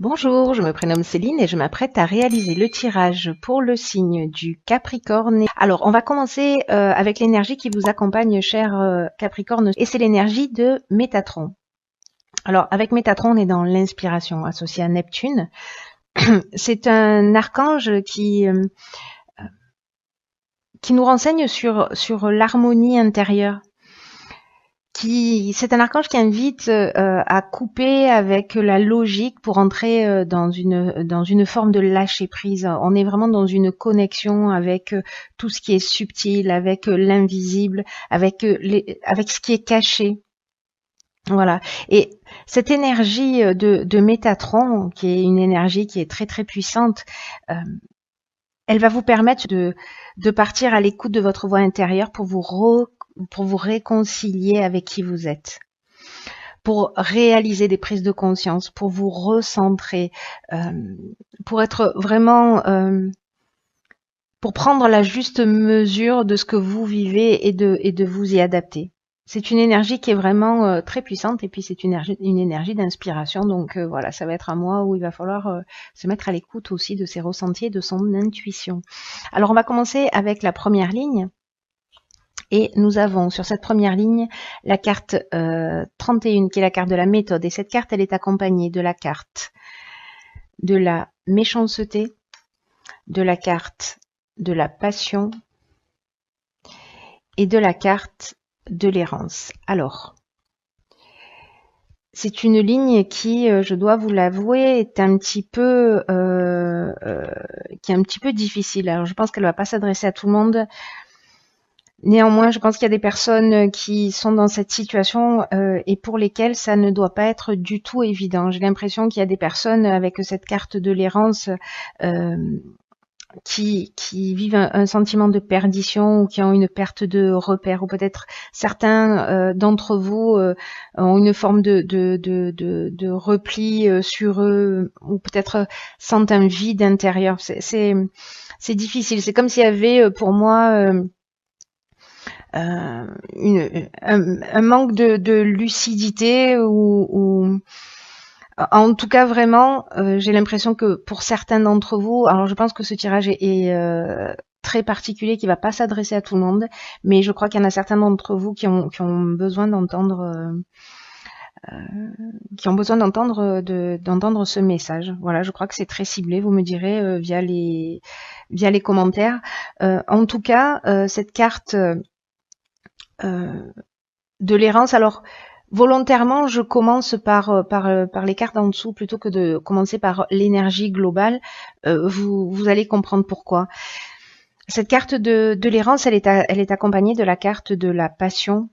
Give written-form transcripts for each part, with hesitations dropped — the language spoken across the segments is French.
Bonjour, je me prénomme Céline et je m'apprête à réaliser le tirage pour le signe du Capricorne. Alors, on va commencer avec l'énergie qui vous accompagne, cher Capricorne, et c'est l'énergie de Métatron. Alors, avec Métatron, on est dans l'inspiration associée à Neptune. C'est un archange qui nous renseigne sur l'harmonie intérieure. C'est un archange qui invite à couper avec la logique pour entrer dans une forme de lâcher prise. On est vraiment dans une connexion avec tout ce qui est subtil, avec l'invisible, avec ce qui est caché. Voilà. Et cette énergie de Métatron, qui est une énergie qui est très très puissante, elle va vous permettre de partir à l'écoute de votre voix intérieure pour vous réconcilier avec qui vous êtes, pour réaliser des prises de conscience, pour vous recentrer, pour être vraiment, pour prendre la juste mesure de ce que vous vivez et de vous y adapter. C'est une énergie qui est vraiment très puissante et puis c'est une énergie d'inspiration. Donc voilà, ça va être un mois où il va falloir se mettre à l'écoute aussi de ses ressentis et de son intuition. Alors on va commencer avec la première ligne. Et nous avons sur cette première ligne la carte 31 qui est la carte de la méthode. Et cette carte, elle est accompagnée de la carte de la méchanceté, de la carte de la passion et de la carte de l'errance. Alors, c'est une ligne qui, je dois vous l'avouer, est un petit peu difficile. Alors, je pense qu'elle ne va pas s'adresser à tout le monde. Néanmoins, je pense qu'il y a des personnes qui sont dans cette situation et pour lesquelles ça ne doit pas être du tout évident. J'ai l'impression qu'il y a des personnes avec cette carte de l'errance qui vivent un sentiment de perdition ou qui ont une perte de repère, ou peut-être certains d'entre vous ont une forme de repli sur eux, ou peut-être sentent un vide intérieur. C'est difficile. C'est comme s'il y avait pour moi un manque de lucidité ou en tout cas vraiment j'ai l'impression que pour certains d'entre vous, alors je pense que ce tirage est très particulier, qui va pas s'adresser à tout le monde, mais je crois qu'il y en a certains d'entre vous qui ont besoin d'entendre d'entendre ce message. Voilà, je crois que c'est très ciblé, vous me direz via les commentaires. En tout cas, cette carte de l'errance. Alors, volontairement, je commence par les cartes en dessous plutôt que de commencer par l'énergie globale. Vous allez comprendre pourquoi. Cette carte de l'errance, elle est accompagnée de la carte de la passion.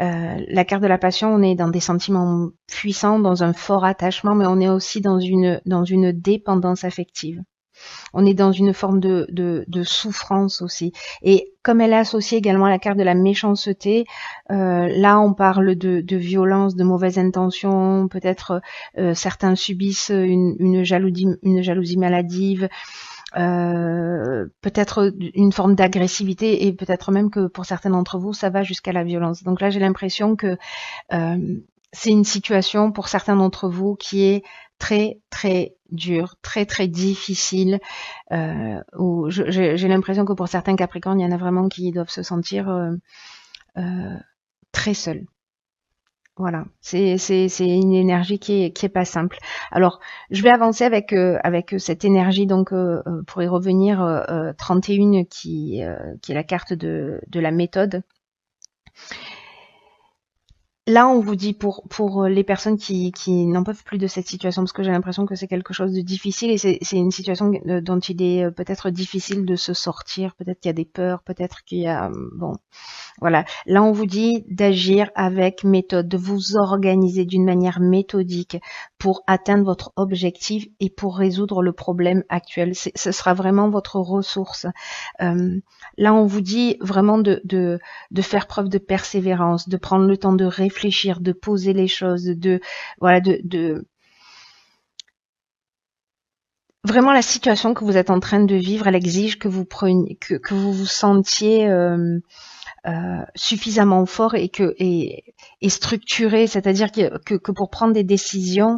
La carte de la passion, on est dans des sentiments puissants, dans un fort attachement, mais on est aussi dans une dépendance affective. On est dans une forme de souffrance aussi. Et comme elle est associée également à la carte de la méchanceté, là on parle de violence, de mauvaises intentions, peut-être certains subissent une jalousie maladive, peut-être une forme d'agressivité, et peut-être même que pour certains d'entre vous, ça va jusqu'à la violence. Donc là, j'ai l'impression que c'est une situation pour certains d'entre vous qui est très très dur, très très difficile, où j'ai l'impression que pour certains Capricornes, il y en a vraiment qui doivent se sentir très seuls. Voilà, c'est une énergie qui est pas simple. Alors, je vais avancer avec cette énergie, donc pour y revenir, 31 qui est la carte de la méthode. Là, on vous dit pour les personnes qui n'en peuvent plus de cette situation, parce que j'ai l'impression que c'est quelque chose de difficile et c'est une situation dont il est peut-être difficile de se sortir. Peut-être qu'il y a des peurs, peut-être qu'il y a bon, voilà. Là, on vous dit d'agir avec méthode, de vous organiser d'une manière méthodique pour atteindre votre objectif et pour résoudre le problème actuel. Ce sera vraiment votre ressource. Là, on vous dit vraiment de faire preuve de persévérance, de prendre le temps de réfléchir, de poser les choses, vraiment la situation que vous êtes en train de vivre, elle exige que vous preniez, que vous vous sentiez suffisamment fort et structuré, c'est-à-dire que pour prendre des décisions,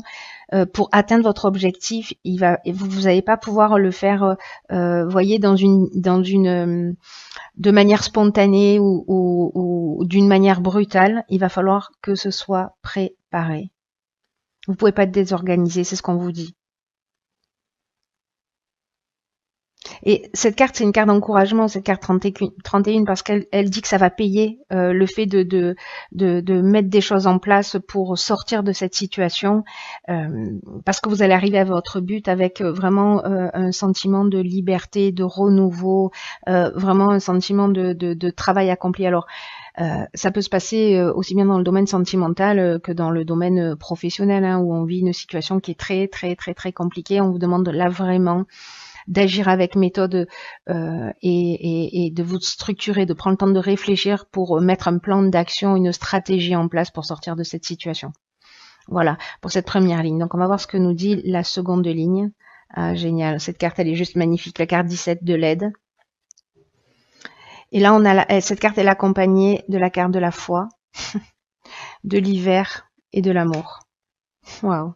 pour atteindre votre objectif, vous n'allez pas pouvoir le faire, voyez, de manière spontanée ou d'une manière brutale. Il va falloir que ce soit préparé. Vous pouvez pas être désorganisé, c'est ce qu'on vous dit. Et cette carte, c'est une carte d'encouragement, cette carte 31, parce qu'elle dit que ça va payer le fait de mettre des choses en place pour sortir de cette situation, parce que vous allez arriver à votre but avec vraiment un sentiment de liberté, de renouveau, vraiment un sentiment de travail accompli. Alors, ça peut se passer aussi bien dans le domaine sentimental que dans le domaine professionnel, hein, où on vit une situation qui est très, très, très, très compliquée. On vous demande là vraiment d'agir avec méthode et de vous structurer, de prendre le temps de réfléchir pour mettre un plan d'action, une stratégie en place pour sortir de cette situation. Voilà, pour cette première ligne. Donc on va voir ce que nous dit la seconde ligne. Ah, génial, cette carte elle est juste magnifique, la carte 17 de l'aide. Et là on a cette carte elle est accompagnée de la carte de la foi, de l'hiver et de l'amour. Waouh.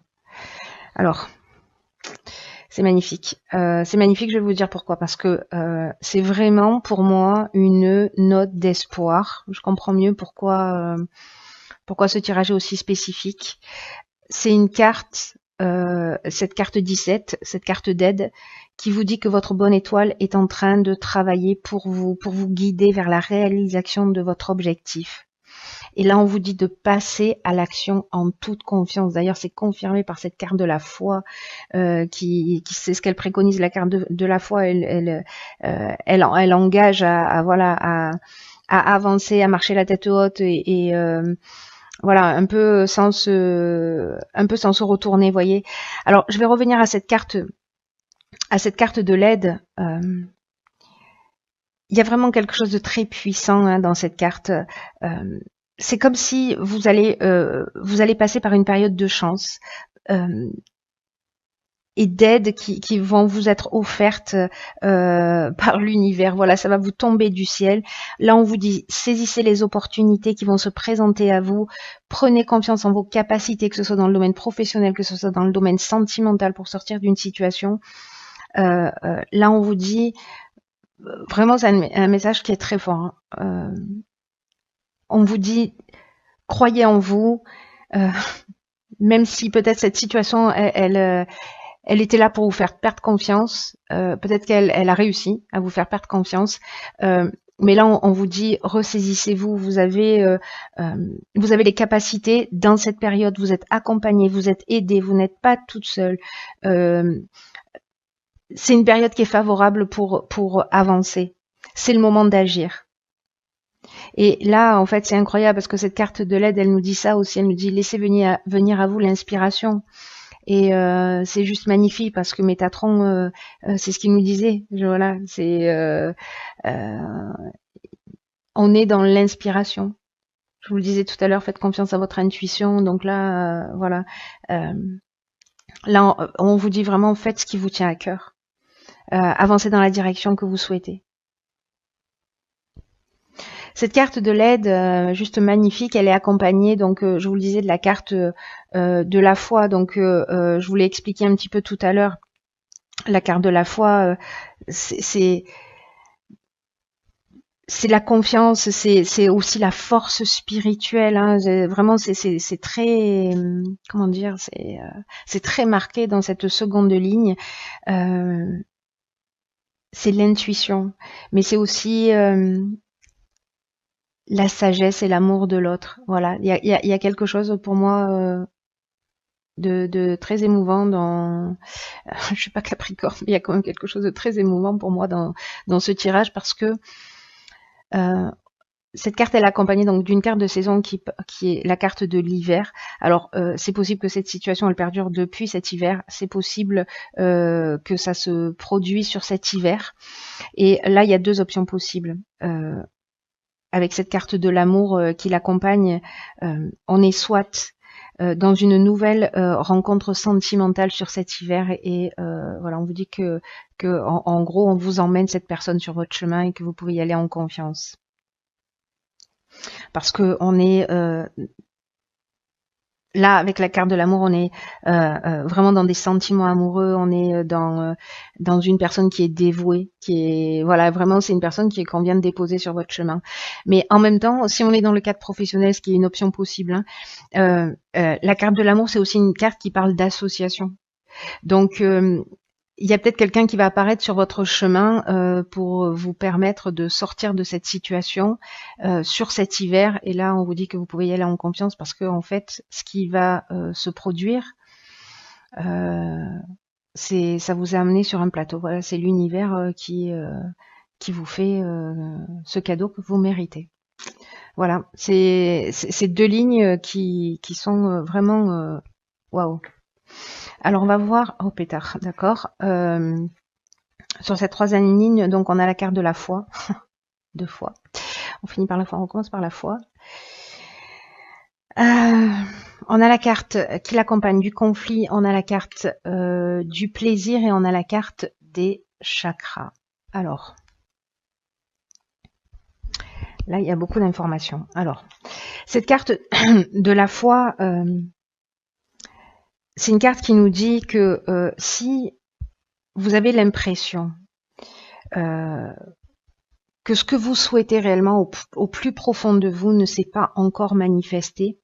Alors, c'est magnifique. C'est magnifique, je vais vous dire pourquoi. Parce que c'est vraiment pour moi une note d'espoir. Je comprends mieux pourquoi ce tirage est aussi spécifique. C'est une carte, cette carte 17, cette carte d'aide, qui vous dit que votre bonne étoile est en train de travailler pour vous guider vers la réalisation de votre objectif. Et là, on vous dit de passer à l'action en toute confiance. D'ailleurs, c'est confirmé par cette carte de la foi, qui c'est ce qu'elle préconise. La carte de la foi, elle engage à avancer, à marcher la tête haute et voilà, un peu sans se retourner, voyez. Alors, je vais revenir à cette carte de l'aide. Il y a vraiment quelque chose de très puissant, hein, dans cette carte. C'est comme si vous allez passer par une période de chance et d'aide qui vont vous être offertes par l'univers. Voilà, ça va vous tomber du ciel. Là, on vous dit, saisissez les opportunités qui vont se présenter à vous. Prenez confiance en vos capacités, que ce soit dans le domaine professionnel, que ce soit dans le domaine sentimental, pour sortir d'une situation. Là, on vous dit, vraiment, c'est un message qui est très fort, hein. On vous dit, croyez en vous, même si peut-être cette situation, elle était là pour vous faire perdre confiance. Peut-être qu'elle a réussi à vous faire perdre confiance. Mais là, on vous dit, ressaisissez-vous. Vous avez les capacités dans cette période. Vous êtes accompagné, vous êtes aidé, vous n'êtes pas toute seule. C'est une période qui est favorable pour avancer. C'est le moment d'agir. Et là, en fait, c'est incroyable parce que cette carte de l'aide, elle nous dit ça aussi. Elle nous dit, laissez venir à vous l'inspiration. Et c'est juste magnifique parce que Métatron, c'est ce qu'il nous disait. Voilà, on est dans l'inspiration. Je vous le disais tout à l'heure, faites confiance à votre intuition. Donc là, voilà. Là, on vous dit vraiment, faites ce qui vous tient à cœur. Avancez dans la direction que vous souhaitez. Cette carte de l'aide, juste magnifique, elle est accompagnée, donc je vous le disais, de la carte de la foi. Donc je vous l'ai expliqué un petit peu tout à l'heure. La carte de la foi, c'est la confiance, c'est aussi la force spirituelle. Hein. Vraiment, c'est très, comment dire, c'est très marqué dans cette seconde ligne. C'est l'intuition, mais c'est aussi la sagesse et l'amour de l'autre. Voilà, il y a quelque chose pour moi de très émouvant dans. Je suis pas Capricorne, mais il y a quand même quelque chose de très émouvant pour moi dans ce tirage parce que cette carte elle est accompagnée donc d'une carte de saison qui est la carte de l'hiver. Alors c'est possible que cette situation elle perdure depuis cet hiver. C'est possible que ça se produit sur cet hiver. Et là il y a deux options possibles. Avec cette carte de l'amour qui l'accompagne, on est soit dans une nouvelle rencontre sentimentale sur cet hiver et voilà, on vous dit que en gros, on vous emmène cette personne sur votre chemin et que vous pouvez y aller en confiance. Parce que on est là, avec la carte de l'amour, on est vraiment dans des sentiments amoureux, on est dans une personne qui est dévouée, qui est, voilà, vraiment, c'est une personne qu'on vient de déposer sur votre chemin. Mais en même temps, si on est dans le cadre professionnel, ce qui est une option possible, hein, la carte de l'amour, c'est aussi une carte qui parle d'association. Donc, il y a peut-être quelqu'un qui va apparaître sur votre chemin pour vous permettre de sortir de cette situation sur cet hiver. Et là, on vous dit que vous pouvez y aller en confiance parce que en fait, ce qui va se produire, ça vous a amené sur un plateau. Voilà, c'est l'univers qui vous fait ce cadeau que vous méritez. Voilà, c'est deux lignes qui sont vraiment waouh. Alors on va voir, oh pétard, d'accord. Sur cette troisième ligne, donc on a la carte de la foi, deux fois. On finit par la foi, on commence par la foi. On a la carte qui l'accompagne du conflit, on a la carte du plaisir et on a la carte des chakras. Alors, là il y a beaucoup d'informations. Alors, cette carte de la foi, c'est une carte qui nous dit que si vous avez l'impression que ce que vous souhaitez réellement au plus profond de vous ne s'est pas encore manifesté,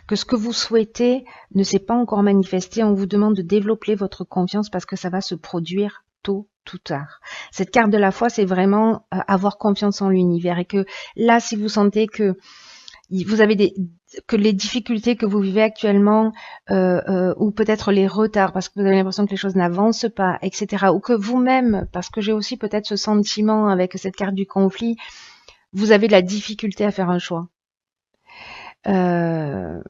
que ce que vous souhaitez ne s'est pas encore manifesté, on vous demande de développer votre confiance parce que ça va se produire tôt ou tard. Cette carte de la foi, c'est vraiment avoir confiance en l'univers et que là, si vous sentez que vous avez que les difficultés que vous vivez actuellement ou peut-être les retards parce que vous avez l'impression que les choses n'avancent pas, etc. Ou que vous-même, parce que j'ai aussi peut-être ce sentiment avec cette carte du conflit, vous avez de la difficulté à faire un choix. Il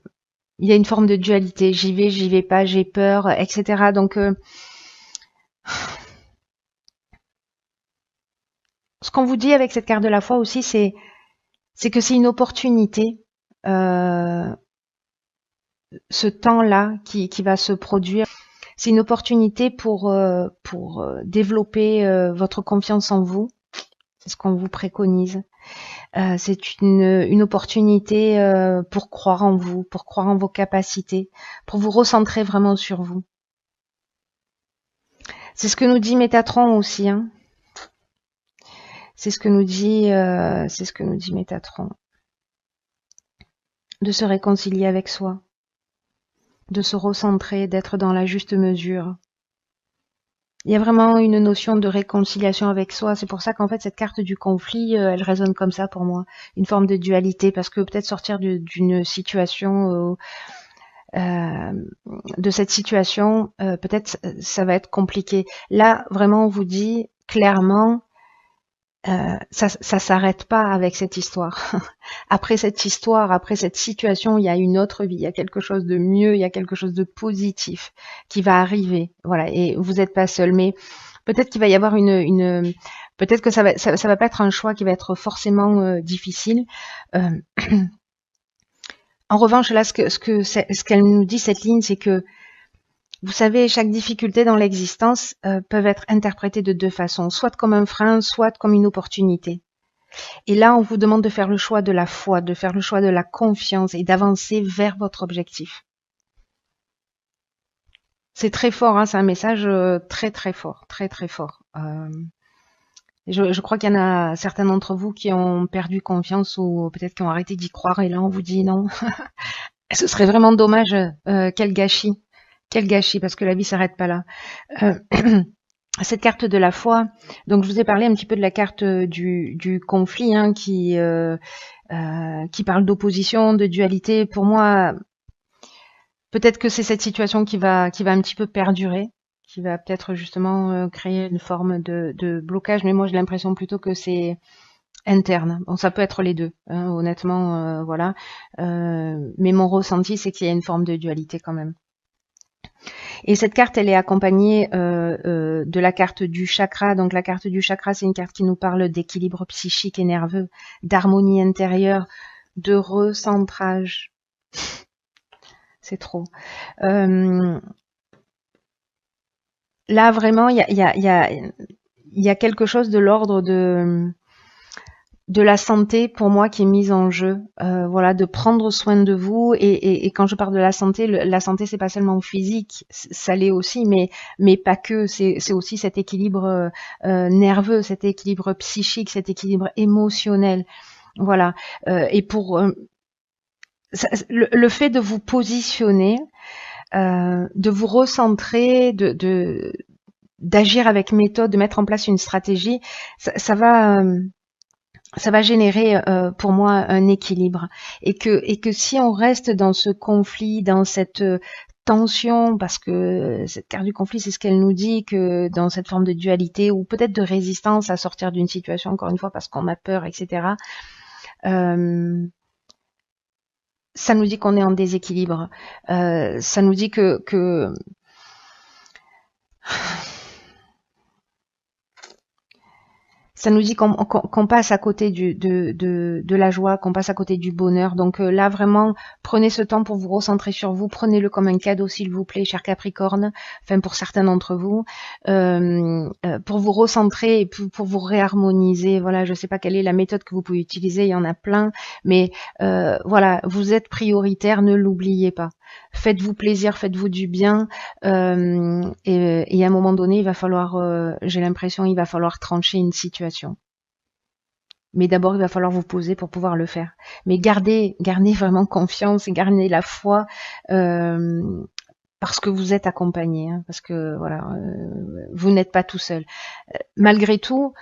y a une forme de dualité, j'y vais pas, j'ai peur, etc. Donc, ce qu'on vous dit avec cette carte de la foi aussi, c'est que c'est une opportunité. Ce temps-là qui va se produire, c'est une opportunité pour développer votre confiance en vous. C'est ce qu'on vous préconise. C'est une opportunité pour croire en vous, pour croire en vos capacités, pour vous recentrer vraiment sur vous. C'est ce que nous dit Métatron aussi. Hein. C'est ce que nous dit Métatron. De se réconcilier avec soi, de se recentrer, d'être dans la juste mesure. Il y a vraiment une notion de réconciliation avec soi. C'est pour ça qu'en fait, cette carte du conflit, elle résonne comme ça pour moi. Une forme de dualité, parce que peut-être sortir d'une situation, de cette situation, peut-être ça va être compliqué. Là, vraiment, on vous dit clairement, ça s'arrête pas avec cette histoire. Après cette histoire, après cette situation, il y a une autre vie, il y a quelque chose de mieux, il y a quelque chose de positif qui va arriver. Voilà, et vous n'êtes pas seul, mais peut-être qu'il va y avoir peut-être que ça va pas être un choix qui va être forcément difficile. En revanche, là, ce qu'elle nous dit cette ligne, c'est que vous savez, chaque difficulté dans l'existence peut être interprétée de deux façons, soit comme un frein, soit comme une opportunité. Et là, on vous demande de faire le choix de la foi, de faire le choix de la confiance et d'avancer vers votre objectif. C'est très fort, hein, c'est un message très très fort, très très fort. Je crois qu'il y en a certains d'entre vous qui ont perdu confiance ou peut-être qui ont arrêté d'y croire et là on vous dit non. Ce serait vraiment dommage, quel gâchis parce que la vie s'arrête pas là. Cette carte de la foi, donc je vous ai parlé un petit peu de la carte du conflit hein, qui parle d'opposition, de dualité. Pour moi, peut-être que c'est cette situation qui va un petit peu perdurer, qui va peut-être justement créer une forme de blocage, mais moi j'ai l'impression plutôt que c'est interne. Bon, ça peut être les deux, hein, honnêtement, voilà. Mais mon ressenti, c'est qu'il y a une forme de dualité quand même. Et cette carte, elle est accompagnée de la carte du chakra. Donc la carte du chakra, c'est une carte qui nous parle d'équilibre psychique et nerveux, d'harmonie intérieure, de recentrage. C'est trop. Là, vraiment, il y a quelque chose de l'ordre de de la santé pour moi qui est mise en jeu. Voilà, de prendre soin de vous. Et quand je parle de la santé, la santé c'est pas seulement physique, ça l'est aussi, mais pas que. C'est aussi cet équilibre nerveux, cet équilibre psychique, cet équilibre émotionnel. Voilà. Et pour le fait de vous positionner, de vous recentrer, d'agir avec méthode, de mettre en place une stratégie, ça va générer pour moi un équilibre. Et que si on reste dans ce conflit, dans cette tension, parce que cette carte du conflit, c'est ce qu'elle nous dit, que dans cette forme de dualité ou peut-être de résistance à sortir d'une situation, encore une fois, parce qu'on a peur, etc., ça nous dit qu'on est en déséquilibre. Ça nous dit que ça nous dit qu'on passe à côté de la joie, qu'on passe à côté du bonheur. Donc là, vraiment, prenez ce temps pour vous recentrer sur vous. Prenez-le comme un cadeau, s'il vous plaît, cher Capricorne. Enfin, pour certains d'entre vous, pour vous recentrer et pour vous réharmoniser. Voilà, je ne sais pas quelle est la méthode que vous pouvez utiliser. Il y en a plein, mais voilà, vous êtes prioritaire. Ne l'oubliez pas. Faites-vous plaisir, faites-vous du bien. Et à un moment donné, il va falloir, j'ai l'impression, il va falloir trancher une situation. Mais d'abord, il va falloir vous poser pour pouvoir le faire. Mais gardez vraiment confiance et gardez la foi, parce que vous êtes accompagné, hein, parce que voilà, vous n'êtes pas tout seul. Malgré tout,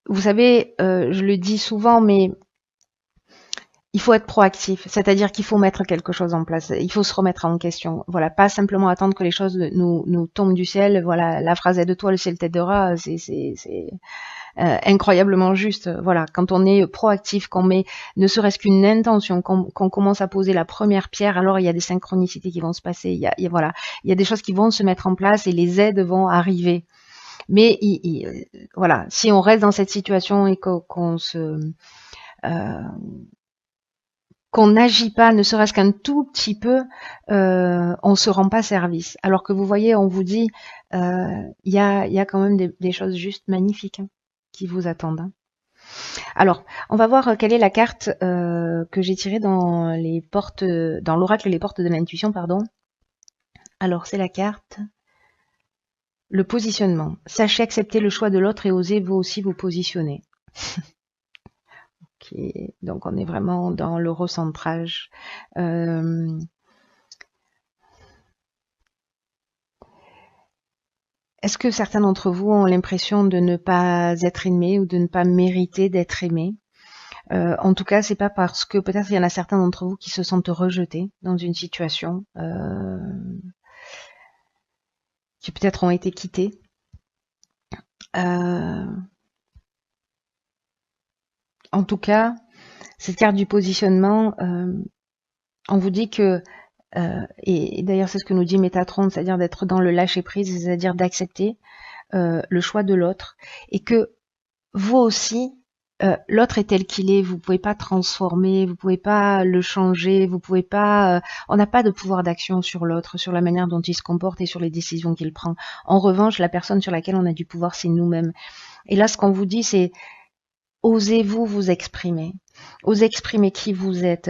vous savez, je le dis souvent, mais il faut être proactif, c'est-à-dire qu'il faut mettre quelque chose en place, il faut se remettre en question. Voilà, pas simplement attendre que les choses nous tombent du ciel. Voilà, la phrase aide-toi, le ciel t'aidera, c'est incroyablement juste. Voilà, quand on est proactif, qu'on met ne serait-ce qu'une intention, qu'on commence à poser la première pierre, alors il y a des synchronicités qui vont se passer. Voilà, il y a des choses qui vont se mettre en place et les aides vont arriver. Mais voilà, si on reste dans cette situation et qu'on n'agit pas, ne serait-ce qu'un tout petit peu, on se rend pas service. Alors que vous voyez, on vous dit, il y a quand même des choses juste magnifiques, hein, qui vous attendent, hein. Alors, on va voir quelle est la carte que j'ai tirée dans l'oracle Les Portes de l'Intuition, pardon. Alors, c'est la carte le positionnement. Sachez accepter le choix de l'autre et osez vous aussi vous positionner. Donc on est vraiment dans le recentrage. Est-ce que certains d'entre vous ont l'impression de ne pas être aimés ou de ne pas mériter d'être aimés? En tout cas, c'est pas parce que peut-être il y en a certains d'entre vous qui se sentent rejetés dans une situation, qui peut-être ont été quittés. En tout cas, cette carte du positionnement, on vous dit que, et d'ailleurs c'est ce que nous dit Métatron, c'est-à-dire d'être dans le lâcher-prise, c'est-à-dire d'accepter le choix de l'autre, et que vous aussi, l'autre est tel qu'il est, vous pouvez pas transformer, vous pouvez pas le changer, vous pouvez pas, on n'a pas de pouvoir d'action sur l'autre, sur la manière dont il se comporte et sur les décisions qu'il prend. En revanche, la personne sur laquelle on a du pouvoir, c'est nous-mêmes. Et là, ce qu'on vous dit, c'est osez-vous vous exprimer, osez exprimer qui vous êtes,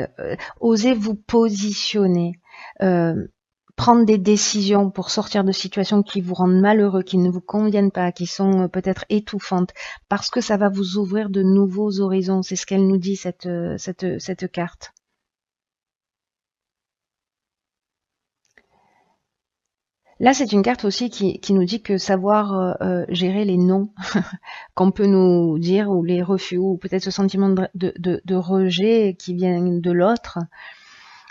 osez vous positionner, prendre des décisions pour sortir de situations qui vous rendent malheureux, qui ne vous conviennent pas, qui sont peut-être étouffantes, parce que ça va vous ouvrir de nouveaux horizons. C'est ce qu'elle nous dit, cette carte. Là, c'est une carte aussi qui nous dit que savoir gérer les non qu'on peut nous dire, ou les refus, ou peut-être ce sentiment de rejet qui vient de l'autre,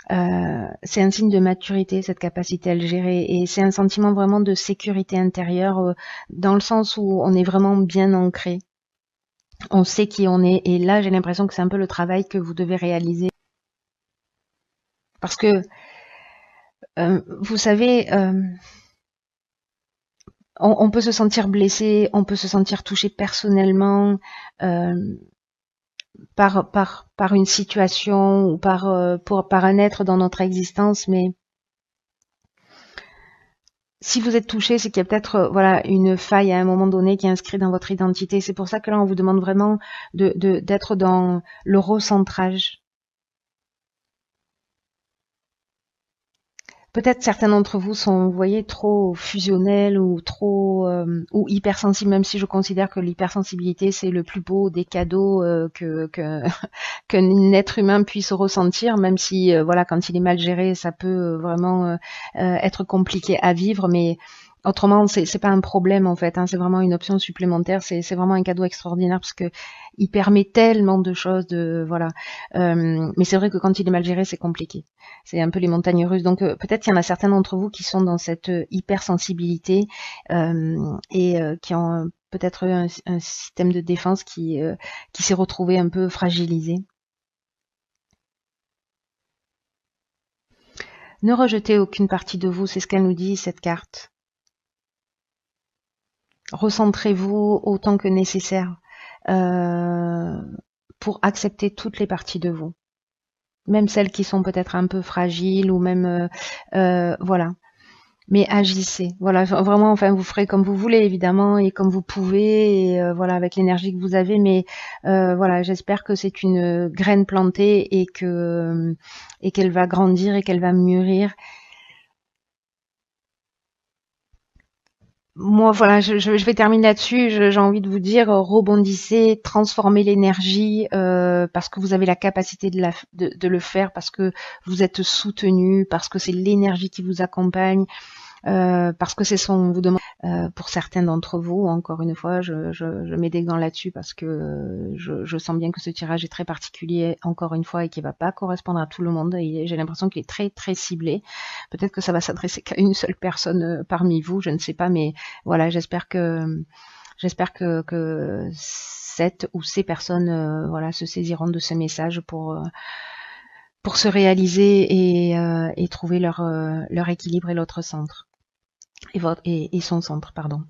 c'est un signe de maturité, cette capacité à le gérer, et c'est un sentiment vraiment de sécurité intérieure, dans le sens où on est vraiment bien ancré. On sait qui on est, et là j'ai l'impression que c'est un peu le travail que vous devez réaliser. Parce que, vous savez, on peut se sentir blessé, on peut se sentir touché personnellement, par une situation ou par un être dans notre existence, mais si vous êtes touché, c'est qu'il y a peut-être voilà une faille à un moment donné qui est inscrite dans votre identité. C'est pour ça que là, on vous demande vraiment d'être dans le recentrage. Peut-être certains d'entre vous sont, vous voyez, trop fusionnels ou trop ou hypersensibles, même si je considère que l'hypersensibilité c'est le plus beau des cadeaux que qu'un être humain puisse ressentir, même si voilà, quand il est mal géré, ça peut vraiment être compliqué à vivre, mais autrement, c'est pas un problème en fait, hein, c'est vraiment une option supplémentaire, c'est vraiment un cadeau extraordinaire parce que il permet tellement de choses, de voilà. Mais c'est vrai que quand il est mal géré, c'est compliqué. C'est un peu les montagnes russes. Donc peut-être qu'il y en a certains d'entre vous qui sont dans cette hypersensibilité et qui ont peut-être eu un système de défense qui s'est retrouvé un peu fragilisé. Ne rejetez aucune partie de vous, c'est ce qu'elle nous dit, cette carte. Recentrez-vous autant que nécessaire euh, pour accepter toutes les parties de vous, même celles qui sont peut-être un peu fragiles ou même voilà. Mais agissez, voilà, vraiment, enfin, vous ferez comme vous voulez évidemment et comme vous pouvez, et, voilà, avec l'énergie que vous avez. Mais voilà, j'espère que c'est une graine plantée et qu'elle va grandir et qu'elle va mûrir. Moi, voilà, je vais terminer là-dessus. J'ai envie de vous dire, rebondissez, transformez l'énergie parce que vous avez la capacité de le faire, parce que vous êtes soutenu, parce que c'est l'énergie qui vous accompagne, parce que c'est son vous demande. Pour certains d'entre vous, encore une fois, je mets des gants là-dessus parce que je sens bien que ce tirage est très particulier, encore une fois, et qui va pas correspondre à tout le monde. J'ai l'impression qu'il est très très ciblé. Peut-être que ça va s'adresser qu'à une seule personne parmi vous, je ne sais pas, mais voilà, j'espère que cette ou ces personnes voilà se saisiront de ce message pour se réaliser et trouver leur équilibre et l'autre centre et son centre, pardon.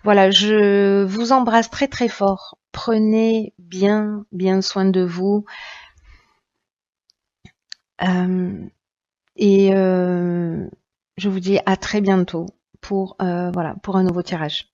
Voilà, je vous embrasse très très fort. Prenez bien soin de vous. Euh, et je vous dis à très bientôt pour voilà pour un nouveau tirage.